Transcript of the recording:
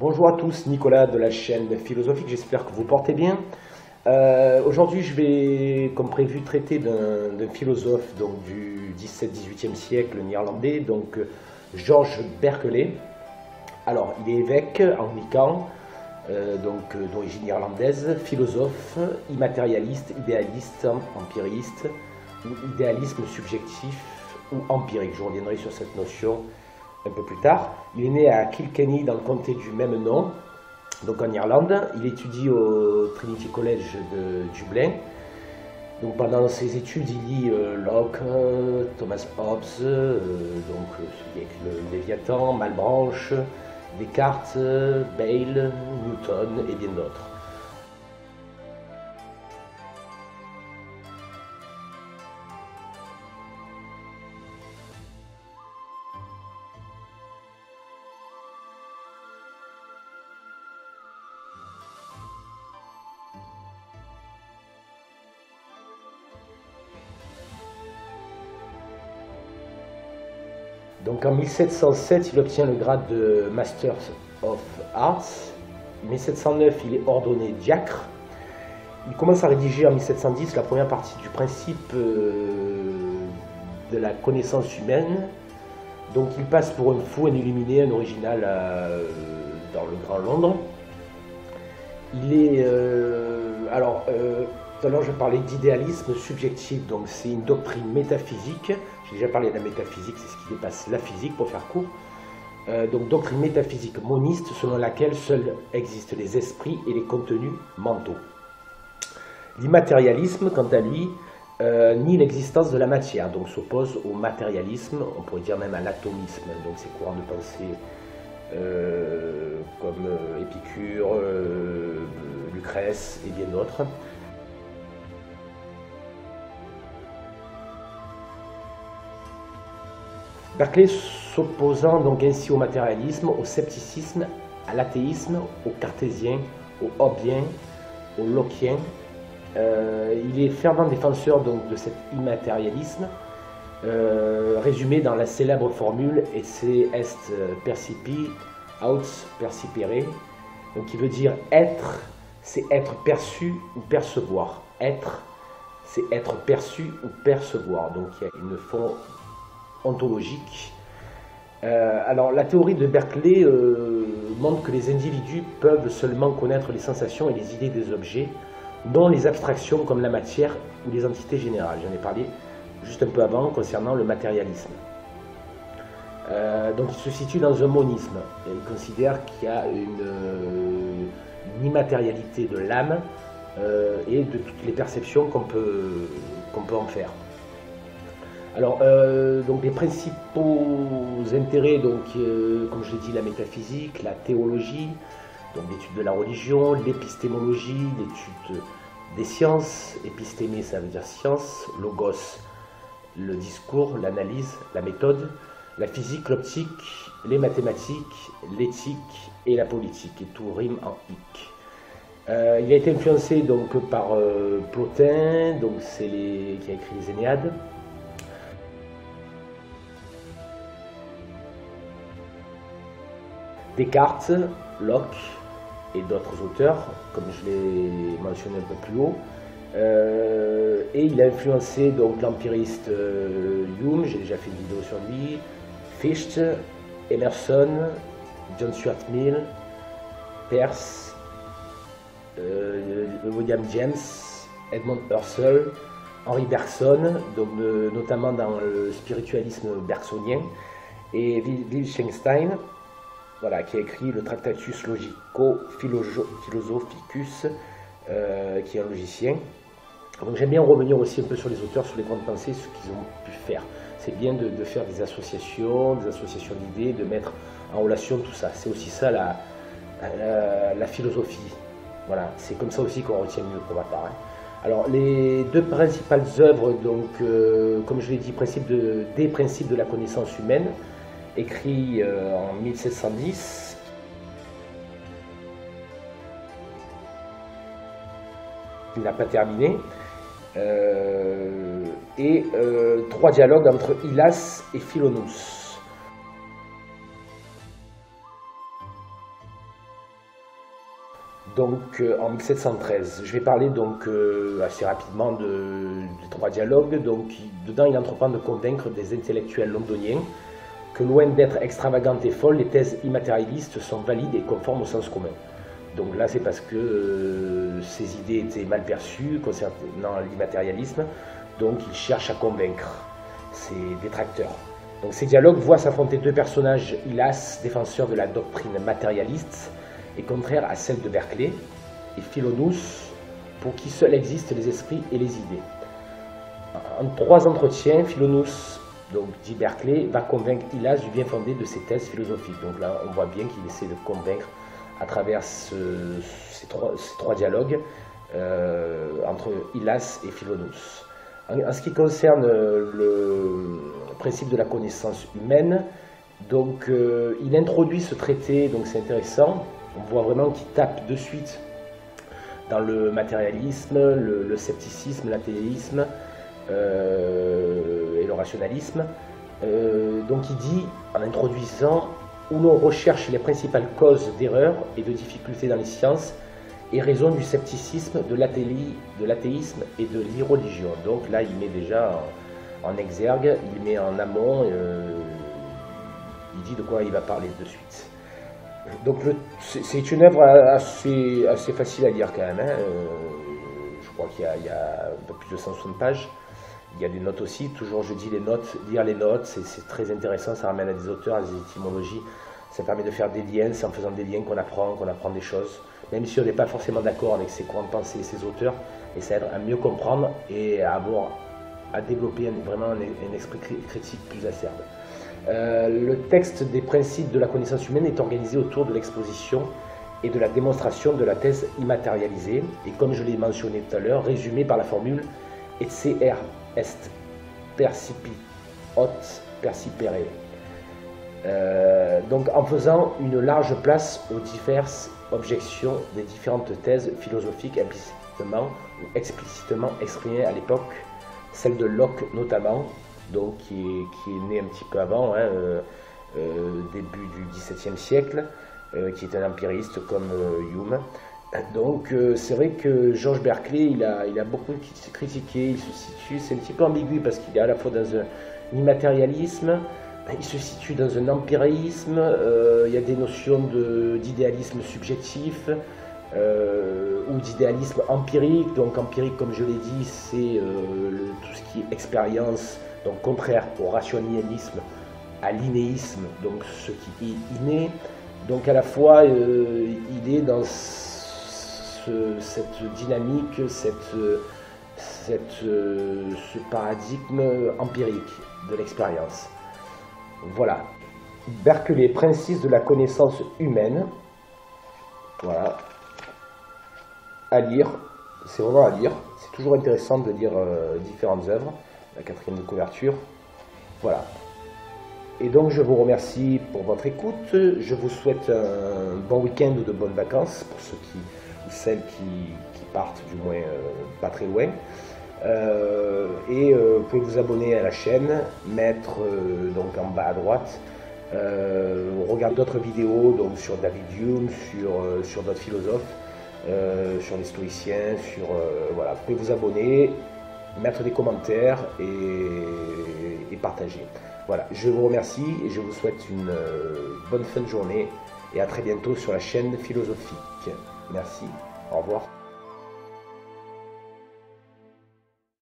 Bonjour à tous, Nicolas de la chaîne Philosophique, j'espère que vous portez bien. Aujourd'hui, je vais, comme prévu, traiter d'un philosophe donc, du 17-18e siècle néerlandais, donc Georges Berkeley. Alors, il est évêque anglican, d'origine irlandaise, philosophe, immatérialiste, idéaliste, empiriste, ou idéalisme subjectif ou empirique. Je reviendrai sur cette notion un peu plus tard. Il est né à Kilkenny dans le comté du même nom, donc en Irlande. Il étudie au Trinity College de Dublin. Donc pendant ses études, il lit Locke, Thomas Hobbes, celui avec le Léviathan, Malebranche, Descartes, Bayle, Newton et bien d'autres. Donc en 1707, il obtient le grade de Master of Arts. En 1709, il est ordonné diacre. Il commence à rédiger en 1710 la première partie du principe de la connaissance humaine. Donc il passe pour un fou, un illuminé, un original dans le Grand Londres. Il est... tout à l'heure je parlais d'idéalisme subjectif, donc c'est une doctrine métaphysique. J'ai déjà parlé de la métaphysique, c'est ce qui dépasse la physique pour faire court. Donc doctrine métaphysique moniste selon laquelle seuls existent les esprits et les contenus mentaux. L'immatérialisme, quant à lui, nie l'existence de la matière, donc s'oppose au matérialisme, on pourrait dire même à l'atomisme, donc ces courants de pensée comme Épicure, Lucrèce et bien d'autres. Berkeley s'opposant donc ainsi au matérialisme, au scepticisme, à l'athéisme, au cartésien, au hobbésien, au lockeien. Il est fervent défenseur donc, de cet immatérialisme, résumé dans la célèbre formule esse est percipi aut percipere, donc qui veut dire être, c'est être perçu ou percevoir. Être, c'est être perçu ou percevoir. Donc il y a une forme ontologique. Alors la théorie de Berkeley montre que les individus peuvent seulement connaître les sensations et les idées des objets, dont les abstractions comme la matière ou les entités générales. J'en ai parlé juste un peu avant concernant le matérialisme. Donc il se situe dans un monisme. Il considère qu'il y a une immatérialité de l'âme et de toutes les perceptions qu'on peut en faire. Alors, donc les principaux intérêts, donc, comme je l'ai dit, la métaphysique, la théologie, donc l'étude de la religion, l'épistémologie, l'étude des sciences. Épistémé, ça veut dire science, logos, le discours, l'analyse, la méthode, la physique, l'optique, les mathématiques, l'éthique et la politique, et tout rime en hic. Il a été influencé donc par Plotin, donc qui a écrit les Énéades. Descartes, Locke et d'autres auteurs, comme je l'ai mentionné un peu plus haut. Et il a influencé donc l'empiriste Hume, j'ai déjà fait une vidéo sur lui, Fichte, Emerson, John Stuart Mill, Peirce, William James, Edmund Husserl, Henri Bergson, donc, notamment dans le spiritualisme bergsonien, et Wittgenstein, voilà, qui a écrit le Tractatus Logico-Philosophicus, qui est un logicien. Donc j'aime bien revenir aussi un peu sur les auteurs, sur les grandes pensées, ce qu'ils ont pu faire. C'est bien de faire des associations d'idées, de mettre en relation tout ça. C'est aussi ça la philosophie. Voilà, c'est comme ça aussi qu'on retient mieux pour ma part. Alors les deux principales œuvres, donc, comme je l'ai dit, des principes de la connaissance humaine, écrit en 1710. Il n'a pas terminé. Et trois dialogues entre Hylas et Philonous. donc en 1713. Je vais parler donc assez rapidement des trois dialogues. Donc dedans, il entreprend de convaincre des intellectuels londoniens que loin d'être extravagantes et folles, les thèses immatérialistes sont valides et conformes au sens commun. Donc là, c'est parce que ces idées étaient mal perçues concernant l'immatérialisme, donc il cherche à convaincre ses détracteurs. Donc ces dialogues voient s'affronter deux personnages, Hylas, défenseur de la doctrine matérialiste, et contraire à celle de Berkeley, et Philonous, pour qui seuls existent les esprits et les idées. En 3 entretiens, Philonous, donc dit Berkeley, va convaincre Hylas du bien fondé de ses thèses philosophiques. Donc là, on voit bien qu'il essaie de convaincre à travers ces trois dialogues entre Hylas et Philonous. En ce qui concerne le principe de la connaissance humaine, donc il introduit ce traité, donc c'est intéressant. On voit vraiment qu'il tape de suite dans le matérialisme, le scepticisme, l'athéisme et le rationalisme. Donc il dit, en introduisant, où l'on recherche les principales causes d'erreurs et de difficultés dans les sciences et raison du scepticisme, de l'athéisme et de l'irreligion. Donc là, il met déjà en exergue, il met en amont, il dit de quoi il va parler de suite. Donc c'est une œuvre assez facile à lire quand même. Hein. Je crois qu'il y a un peu plus de 160 pages. Il y a des notes aussi, toujours je dis les notes, lire les notes, c'est très intéressant, ça ramène à des auteurs, à des étymologies, ça permet de faire des liens, c'est en faisant des liens qu'on apprend des choses, même si on n'est pas forcément d'accord avec ses courants de pensée et ses auteurs, et ça aide à mieux comprendre et à développer vraiment un esprit critique plus acerbe. Le texte des principes de la connaissance humaine est organisé autour de l'exposition et de la démonstration de la thèse immatérialisée, et comme je l'ai mentionné tout à l'heure, résumé par la formule Ecce est percipi hot percipere. Donc en faisant une large place aux diverses objections des différentes thèses philosophiques implicitement ou explicitement exprimées à l'époque, celle de Locke notamment, donc qui est né un petit peu avant, hein, début du XVIIe siècle, qui est un empiriste comme Hume. Donc c'est vrai que George Berkeley, il a beaucoup critiqué, il se situe, c'est un petit peu ambigu parce qu'il est à la fois dans un immatérialisme, il se situe dans un empirisme, il y a des notions d'idéalisme subjectif ou d'idéalisme empirique. Donc empirique, comme je l'ai dit, c'est tout ce qui est expérience, donc contraire au rationalisme, à l'innéisme, donc ce qui est inné. Donc à la fois il est dans cette dynamique, ce paradigme empirique de l'expérience. Voilà. Berkeley, principe de la connaissance humaine. Voilà. À lire. C'est vraiment à lire. C'est toujours intéressant de lire différentes œuvres. La 4e de couverture. Voilà. Et donc je vous remercie pour votre écoute. Je vous souhaite un bon week-end ou de bonnes vacances pour ceux ou celles qui partent, du moins pas très loin. Vous pouvez vous abonner à la chaîne, mettre donc en bas à droite, regarder d'autres vidéos donc sur David Hume, sur d'autres philosophes, sur les stoïciens, voilà. Vous pouvez vous abonner, mettre des commentaires et partager. Voilà, je vous remercie et je vous souhaite une bonne fin de journée et à très bientôt sur la chaîne philosophique. Merci, au revoir.